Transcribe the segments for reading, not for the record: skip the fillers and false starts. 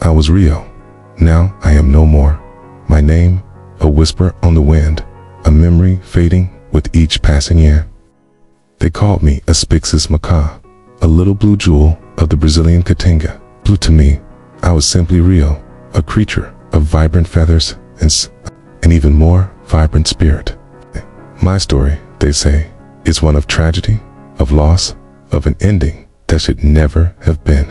I was Rio. Now I am no more. My name, a whisper on the wind, a memory fading with each passing year. They called me a Spix's MACAW, a little blue jewel of the Brazilian Caatinga. Blue to me, I was simply Rio, a creature of vibrant feathers and even more vibrant spirit. My story, they say, is one of tragedy, of loss, of an ending that should never have been.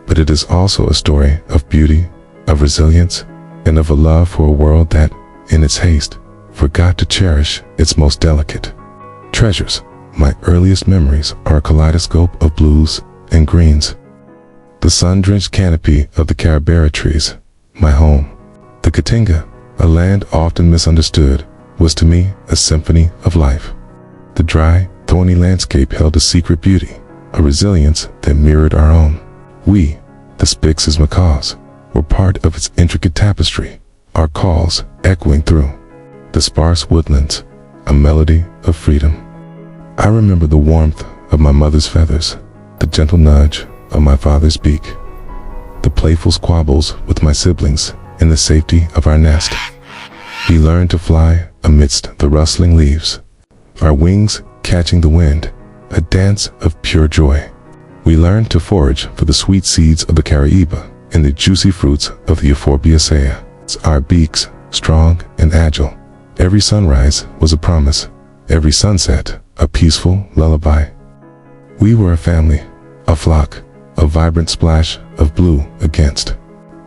But it is also a story of beauty, of resilience, and of a love for a world that, in its haste, forgot to cherish its most delicate treasures. My earliest memories are a kaleidoscope of blues and greens. The sun-drenched canopy of the carabera trees, my home. The Caatinga, a land often misunderstood, was to me a symphony of life. The dry, thorny landscape held a secret beauty, a resilience that mirrored our own. We, the Spix's MACAWs, were part of its intricate tapestry, our calls echoing through the sparse woodlands, a melody of freedom. I remember the warmth of my mother's feathers, the gentle nudge of my father's beak, the playful squabbles with my siblings in the safety of our nest. We learned to fly amidst the rustling leaves, our wings catching the wind, a dance of pure joy. We learned to forage for the sweet seeds of the caraíba and the juicy fruits of the euphorbiaceae, our beaks strong and agile. Every sunrise was a promise, every sunset a peaceful lullaby. We were a family, a flock, a vibrant splash of blue against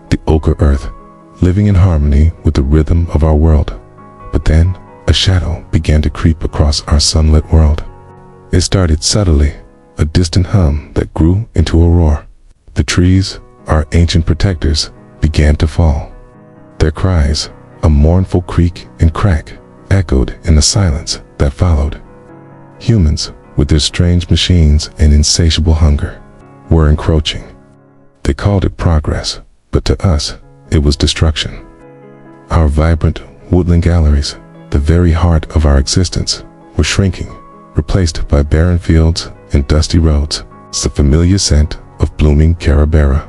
the ochre earth, living in harmony with the rhythm of our world. But then, a shadow began to creep across our sunlit world. It started subtly, a distant hum that grew into a roar. The trees, our ancient protectors, began to fall. Their cries, a mournful creak and crack, echoed in the silence that followed. Humans, with their strange machines and insatiable hunger, were encroaching. They called it progress, but to us, it was destruction. Our vibrant woodland galleries, the very heart of our existence, were shrinking, replaced by barren fields and dusty roads. The familiar scent of blooming carabera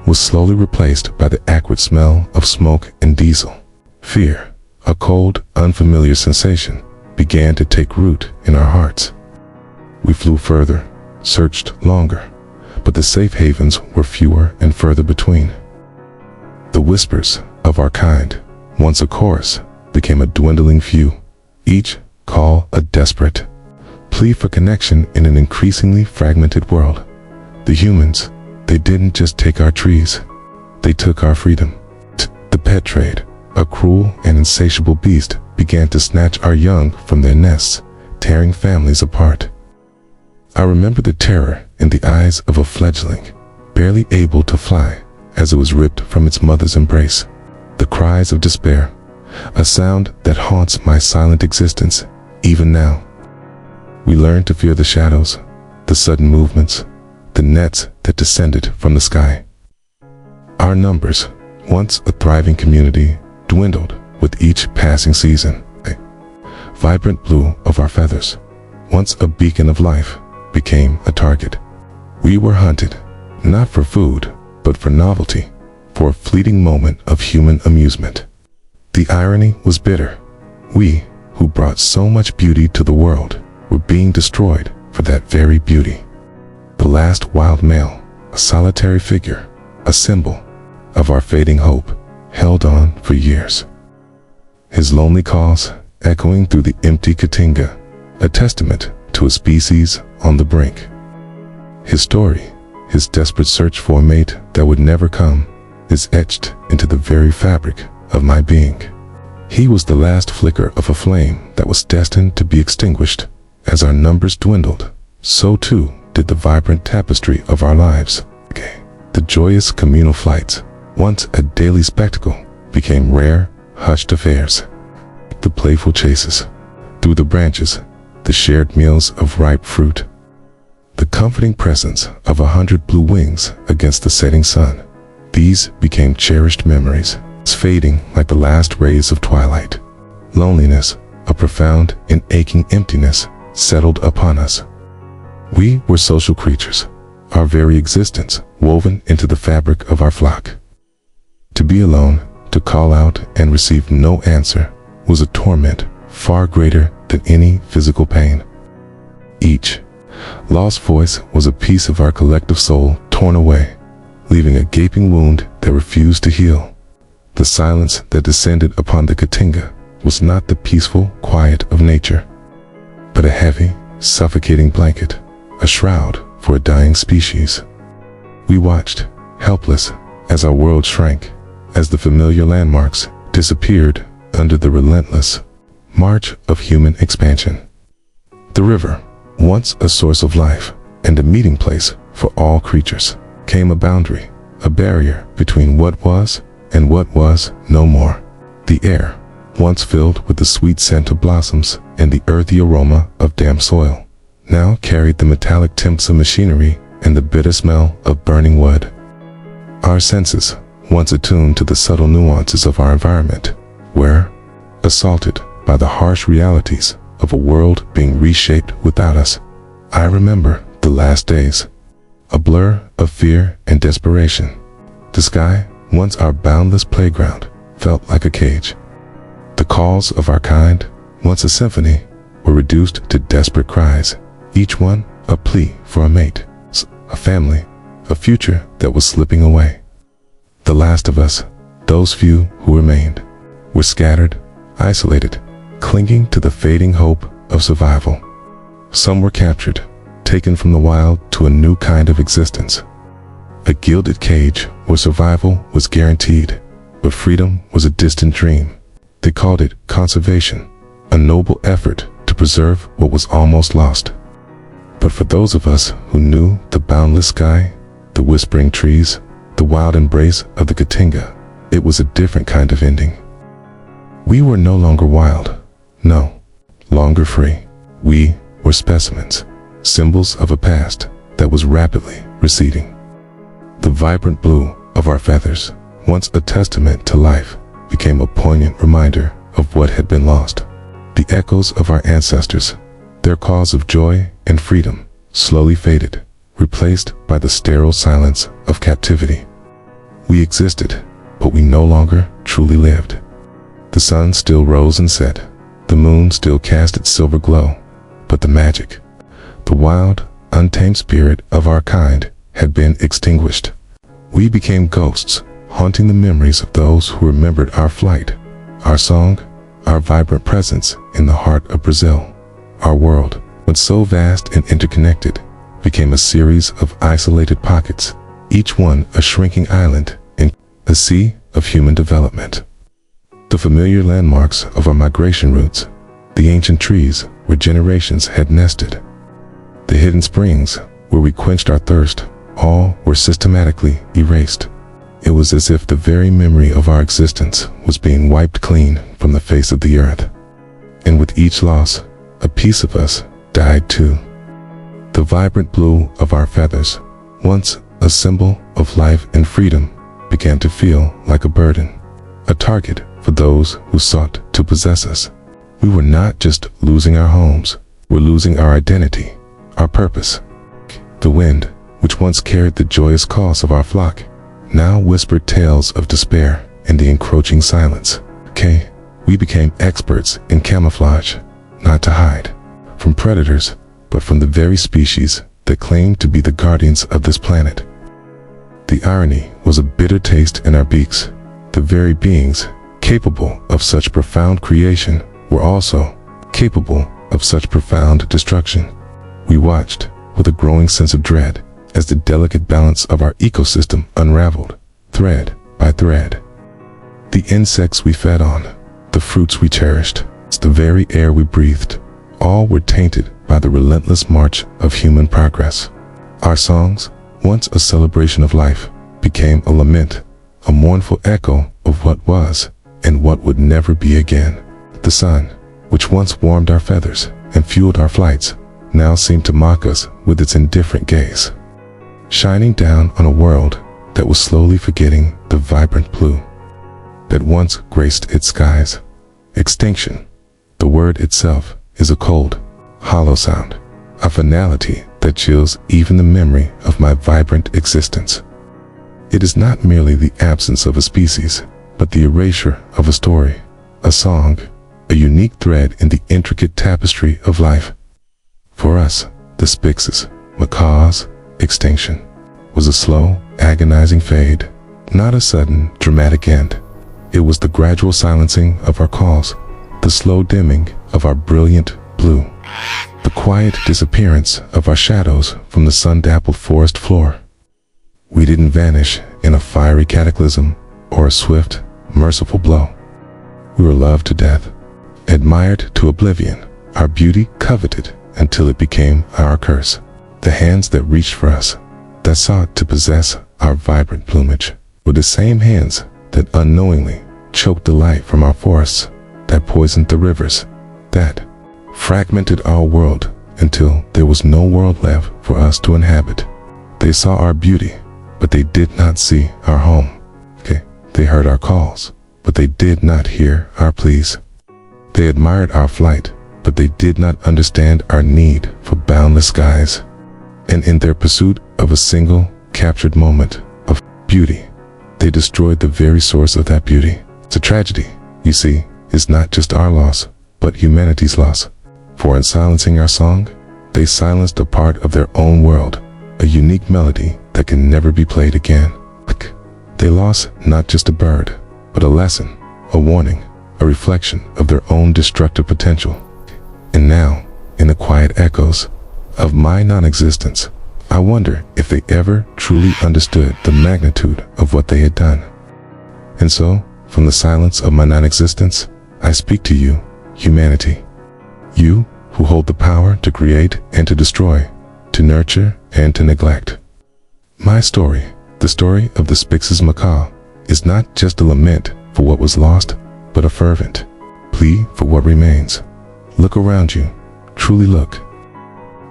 was slowly replaced by the acrid smell of smoke and diesel. Fear, a cold, unfamiliar sensation, began to take root in our hearts. We flew further, searched longer, but the safe havens were fewer and further between. The whispers of our kind, once a chorus, became a dwindling few, each call a desperate plea for connection in an increasingly fragmented world. The humans, they didn't just take our trees, they took our freedom. The pet trade, a cruel and insatiable beast, began to snatch our young from their nests, tearing families apart. I remember the terror in the eyes of a fledgling, barely able to fly, as it was ripped from its mother's embrace. The cries of despair, a sound that haunts my silent existence even now. We learned to fear the shadows, the sudden movements, the nets that descended from the sky. Our numbers, once a thriving community, dwindled with each passing season. The vibrant blue of our feathers, once a beacon of life, became a target. We were hunted, not for food, but for novelty, for a fleeting moment of human amusement. The irony was bitter. We, who brought so much beauty to the world, were being destroyed for that very beauty. The last wild male, a solitary figure, a symbol of our fading hope, held on for years. His lonely calls echoing through the empty Caatinga, a testament to a species on the brink. His story, his desperate search for a mate that would never come, is etched into the very fabric of my being. He was the last flicker of a flame that was destined to be extinguished. As our numbers dwindled, so too did the vibrant tapestry of our lives. The joyous communal flights, once a daily spectacle, became rare, hushed affairs. The playful chases through the branches, the shared meals of ripe fruit, the comforting presence of 100 blue wings against the setting sun. These became cherished memories, fading like the last rays of twilight. Loneliness, a profound and aching emptiness, settled upon us. We were social creatures, our very existence woven into the fabric of our flock. To be alone, to call out and receive no answer, was a torment far greater than any physical pain. Each lost voice was a piece of our collective soul torn away, leaving a gaping wound that refused to heal. The silence that descended upon the Katinga was not the peaceful quiet of nature, but a heavy, suffocating blanket, a shroud for a dying species. We watched, helpless, as our world shrank, as the familiar landmarks disappeared under the relentless march of human expansion. The river, once a source of life and a meeting place for all creatures, came a boundary, a barrier between what was and what was no more. The air, once filled with the sweet scent of blossoms and the earthy aroma of damp soil, now carried the metallic timps of machinery and the bitter smell of burning wood. Our senses, once attuned to the subtle nuances of our environment, were assaulted by the harsh realities of a world being reshaped without us. I remember the last days, a blur of fear and desperation. The sky, once our boundless playground, felt like a cage. The calls of our kind, once a symphony, were reduced to desperate cries, each one a plea for a mate, a family, a future that was slipping away. The last of us, those few who remained, were scattered, isolated, clinging to the fading hope of survival. Some were captured, taken from the wild to a new kind of existence. A gilded cage where survival was guaranteed, but freedom was a distant dream. They called it conservation, a noble effort to preserve what was almost lost. But for those of us who knew the boundless sky, the whispering trees, the wild embrace of the Katinga, it was a different kind of ending. We were no longer wild, no longer free. We were specimens, symbols of a past that was rapidly receding. The vibrant blue of our feathers, once a testament to life, became a poignant reminder of what had been lost. The echoes of our ancestors, their calls of joy and freedom, slowly faded, replaced by the sterile silence of captivity. We existed, but we no longer truly lived. The sun still rose and set, the moon still cast its silver glow, but the magic, the wild, untamed spirit of our kind had been extinguished. We became ghosts, haunting the memories of those who remembered our flight, our song, our vibrant presence in the heart of Brazil. Our world, once so vast and interconnected, became a series of isolated pockets, each one a shrinking island in a sea of human development. The familiar landmarks of our migration routes, the ancient trees where generations had nested, the hidden springs where we quenched our thirst, all were systematically erased. It was as if the very memory of our existence was being wiped clean from the face of the earth. And with each loss, a piece of us died too. The vibrant blue of our feathers, once a symbol of life and freedom, began to feel like a burden, a target for those who sought to possess us. We were not just losing our homes, we're losing our identity, our purpose. The wind, which once carried the joyous calls of our flock, now whispered tales of despair in the encroaching silence. We became experts in camouflage, not to hide from predators, but from the very species that claimed to be the guardians of this planet. The irony was a bitter taste in our beaks. The very beings capable of such profound creation were also capable of such profound destruction. We watched with a growing sense of dread as the delicate balance of our ecosystem unraveled, thread by thread. The insects we fed on, the fruits we cherished, the very air we breathed, all were tainted by the relentless march of human progress. Our songs, once a celebration of life, became a lament, a mournful echo of what was and what would never be again. The sun, which once warmed our feathers and fueled our flights, now seemed to mock us with its indifferent gaze, shining down on a world that was slowly forgetting the vibrant blue that once graced its skies. Extinction, the word itself, is a cold, hollow sound, a finality that chills even the memory of my vibrant existence. It is not merely the absence of a species, but the erasure of a story, a song, a unique thread in the intricate tapestry of life. For us, the Spix's, MACAW's extinction was a slow, agonizing fade, not a sudden, dramatic end. It was the gradual silencing of our calls, the slow dimming of our brilliant blue, the quiet disappearance of our shadows from the sun-dappled forest floor. We didn't vanish in a fiery cataclysm or a swift, merciful blow. We were loved to death, admired to oblivion, our beauty coveted until it became our curse. The hands that reached for us, that sought to possess our vibrant plumage, were the same hands that unknowingly choked the light from our forests, that poisoned the rivers, that fragmented our world until there was no world left for us to inhabit. They saw our beauty, but they did not see our home. They heard our calls, but they did not hear our pleas. They admired our flight, but they did not understand our need for boundless skies. And in their pursuit of a single, captured moment of beauty, they destroyed the very source of that beauty. The tragedy, you see, is not just our loss, but humanity's loss. For in silencing our song, they silenced a part of their own world, a unique melody that can never be played again. They lost not just a bird, but a lesson, a warning, a reflection of their own destructive potential. And now, in the quiet echoes of my non-existence, I wonder if they ever truly understood the magnitude of what they had done. And so, from the silence of my non-existence, I speak to you, humanity. You who hold the power to create and to destroy, to nurture and to neglect. My story, the story of the Spix's MACAW, is not just a lament for what was lost, but a fervent plea for what remains. Look around you, truly look.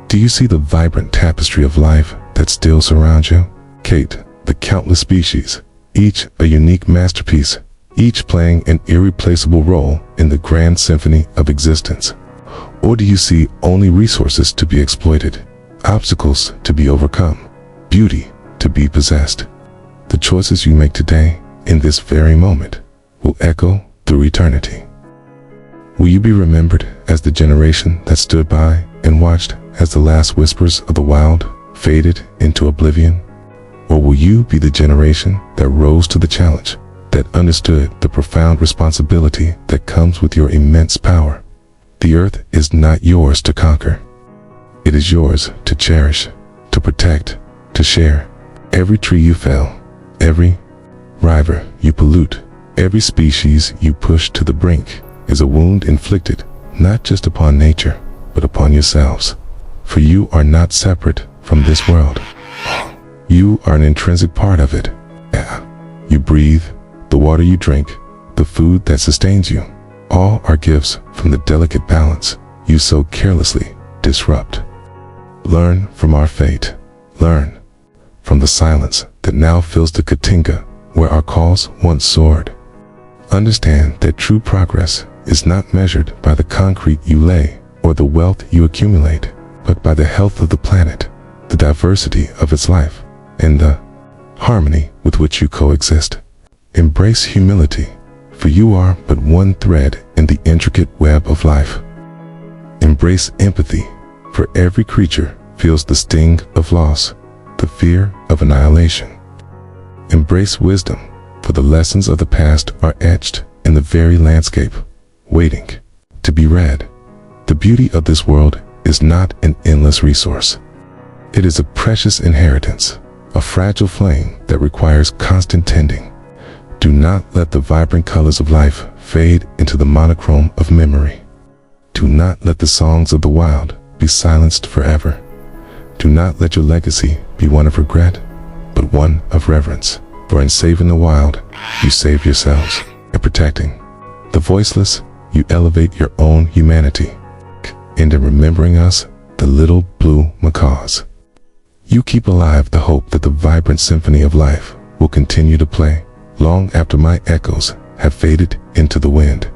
Do you see the vibrant tapestry of life that still surrounds you? Kate, the countless species, each a unique masterpiece, each playing an irreplaceable role in the grand symphony of existence. Or do you see only resources to be exploited, obstacles to be overcome, beauty to be possessed? The choices you make today, in this very moment, will echo through eternity. Will you be remembered as the generation that stood by and watched as the last whispers of the wild faded into oblivion? Or will you be the generation that rose to the challenge, that understood the profound responsibility that comes with your immense power? The earth is not yours to conquer. It is yours to cherish, to protect, to share. Every tree you fell, every river you pollute, every species you push to the brink is a wound inflicted not just upon nature, but upon yourselves. For you are not separate from this world. You are an intrinsic part of it. You breathe, the water you drink, the food that sustains you, all are gifts from the delicate balance you so carelessly disrupt. Learn from our fate. Learn from the silence that now fills the Caatinga where our calls once soared. Understand that true progress is not measured by the concrete you lay or the wealth you accumulate, but by the health of the planet, the diversity of its life, and the harmony with which you coexist. Embrace humility, for you are but one thread in the intricate web of life. Embrace empathy, for every creature feels the sting of loss, the fear of annihilation. Embrace wisdom, for the lessons of the past are etched in the very landscape, waiting to be read. The beauty of this world is not an endless resource. It is a precious inheritance, a fragile flame that requires constant tending. Do not let the vibrant colors of life fade into the monochrome of memory. Do not let the songs of the wild be silenced forever. Do not let your legacy be one of regret, but one of reverence. For in saving the wild, you save yourselves. In protecting the voiceless, you elevate your own humanity. And in remembering us, the little blue macaws, you keep alive the hope that the vibrant symphony of life will continue to play long after my echoes have faded into the wind.